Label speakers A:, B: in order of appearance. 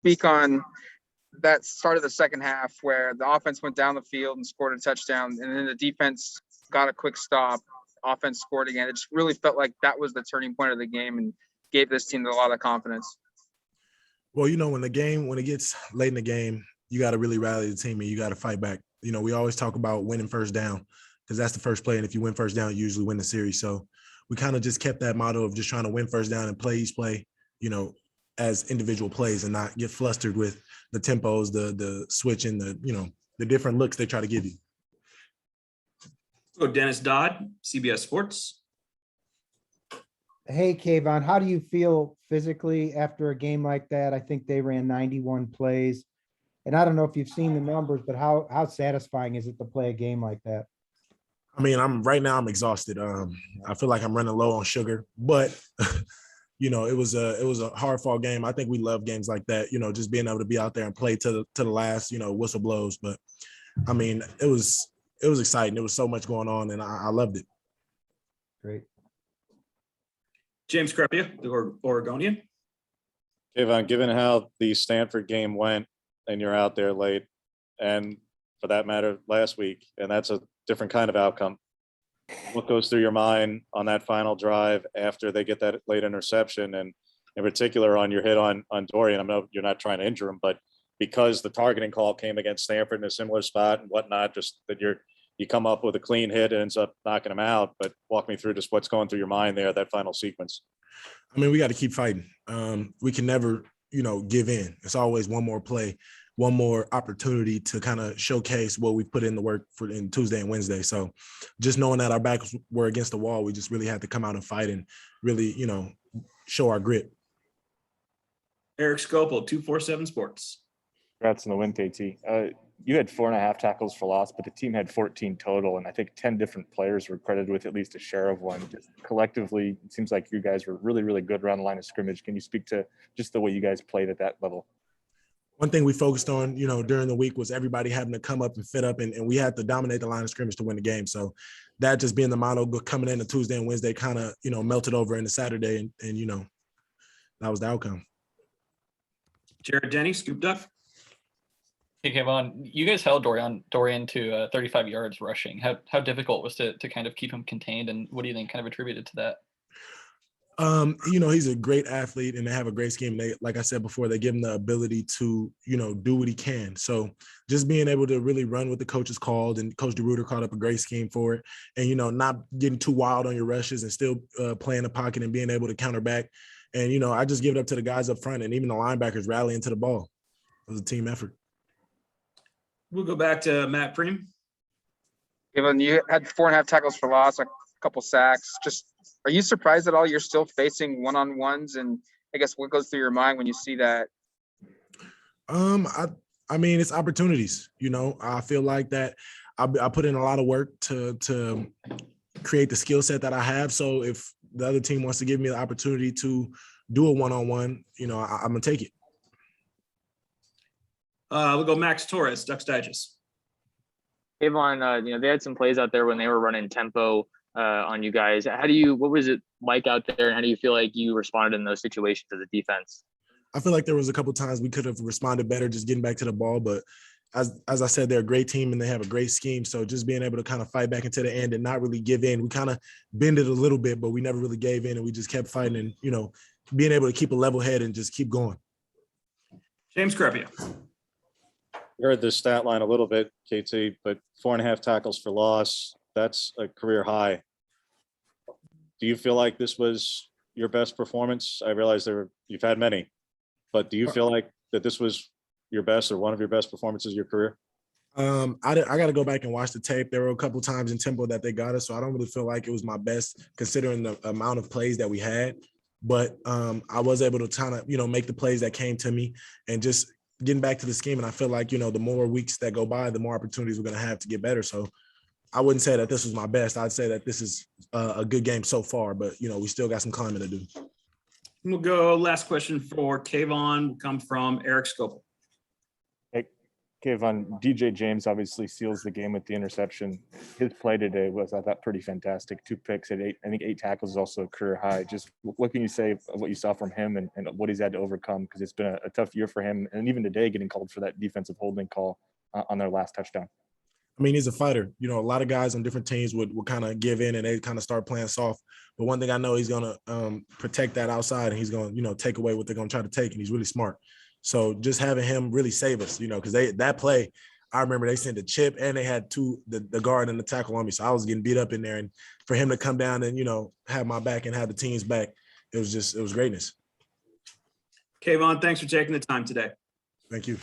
A: speak on that start of the second half where the offense went down the field and scored a touchdown, and then the defense got a quick stop, offense scored again. It just really felt like that was the turning point of the game and gave this team a lot of confidence.
B: Well, when it gets late in the game, you got to really rally the team and you got to fight back. We always talk about winning first down because that's the first play. And if you win first down, you usually win the series. So we kind of just kept that motto of just trying to win first down and play each play, as individual plays and not get flustered with the tempos, the switching, the different looks they try to give you.
C: So Dennis Dodd, CBS Sports.
D: Hey, Kayvon, how do you feel physically after a game like that? I think they ran 91 plays. And I don't know if you've seen the numbers, but how satisfying is it to play a game like that?
B: I mean, I'm exhausted. I feel like I'm running low on sugar, but it was a hard fought game. I think we love games like that, just being able to be out there and play to the last, whistle blows. But I mean, it was exciting. There was so much going on and I loved it.
D: Great.
C: James Crepia, the Oregonian.
E: Kayvon, given how the Stanford game went and you're out there late, and for that matter, last week, and that's a different kind of outcome, what goes through your mind on that final drive after they get that late interception, and in particular on your hit on Dorian? I know you're not trying to injure him, but because the targeting call came against Stanford in a similar spot and whatnot, just that you come up with a clean hit and ends up knocking him out. But walk me through just what's going through your mind there, that final sequence.
B: I mean, we got to keep fighting. We can never, give in. It's always one more play, one more opportunity to kind of showcase what we put in the work for in Tuesday and Wednesday. So just knowing that our backs were against the wall, we just really had to come out and fight and really, show our grit.
C: Eric Scopel, 247 Sports.
F: Congrats on the win, KT. You had 4.5 tackles for loss, but the team had 14 total, and I think 10 different players were credited with at least a share of one. Just collectively, it seems like you guys were really, really good around the line of scrimmage. Can you speak to just the way you guys played at that level?
B: One thing we focused on, during the week was everybody having to come up and fit up, and we had to dominate the line of scrimmage to win the game. So that just being the motto coming into Tuesday and Wednesday kind of, melted over into Saturday, and that was the outcome.
C: Jared Denny, Scoop Duck.
G: Hey, Kayvon, you guys held Dorian to 35 yards rushing. How difficult was to kind of keep him contained, and what do you think kind of attributed to that?
B: He's a great athlete and they have a great scheme. They, like I said before, they give him the ability to, do what he can. So just being able to really run what the coaches called, and Coach DeRuiter called up a great scheme for it. And, not getting too wild on your rushes and still playing the pocket and being able to counter back. And, I just give it up to the guys up front and even the linebackers rallying to the ball. It was a team effort.
C: We'll go back to Matt Preem.
A: Kayvon, you had 4.5 tackles for loss, a couple sacks. Just, are you surprised at all you're still facing one-on-ones? And I guess what goes through your mind when you see that?
B: I mean, it's opportunities. I feel like that I put in a lot of work to create the skill set that I have. So if the other team wants to give me the opportunity to do a one-on-one, I'm gonna take it.
C: We'll go Max Torres, Ducks Digest.
H: Kayvon, they had some plays out there when they were running tempo on you guys. What was it like out there, and how do you feel like you responded in those situations as a defense?
B: I feel like there was a couple of times we could have responded better just getting back to the ball, but as I said, they're a great team and they have a great scheme. So just being able to kind of fight back into the end and not really give in. We kind of bended a little bit, but we never really gave in, and we just kept fighting and, being able to keep a level head and just keep going.
C: James Crepia.
E: You heard this stat line a little bit, KT, but 4.5 tackles for loss, that's a career high. Do you feel like this was your best performance? I realize you've had many, but do you feel like that this was your best or one of your best performances of your career?
B: I got to go back and watch the tape. There were a couple times in tempo that they got us, so I don't really feel like it was my best considering the amount of plays that we had. But I was able to kind of, make the plays that came to me and just getting back to the scheme. And I feel like, the more weeks that go by, the more opportunities we're going to have to get better. So I wouldn't say that this was my best. I'd say that this is a good game so far, but, we still got some climbing to do.
C: We'll go last question for Kayvon will come from Eric Scopel.
F: Hey, Kayvon, DJ James obviously seals the game with the interception. His play today was, I thought, pretty fantastic. 2 picks at 8, I think 8 tackles is also a career high. Just what can you say of what you saw from him and what he's had to overcome? Because it's been a tough year for him. And even today, getting called for that defensive holding call on their last touchdown.
B: I mean, he's a fighter. You know, a lot of guys on different teams would kind of give in and they kind of start playing soft. But one thing I know, he's going to protect that outside and he's going to, you know, take away what they're going to try to take. And he's really smart. So just having him really save us, you know, because that play, I remember they sent a chip and they had the guard and the tackle on me. So I was getting beat up in there. And for him to come down and, you know, have my back and have the team's back, it was greatness.
C: Kayvon, thanks for taking the time today.
B: Thank you.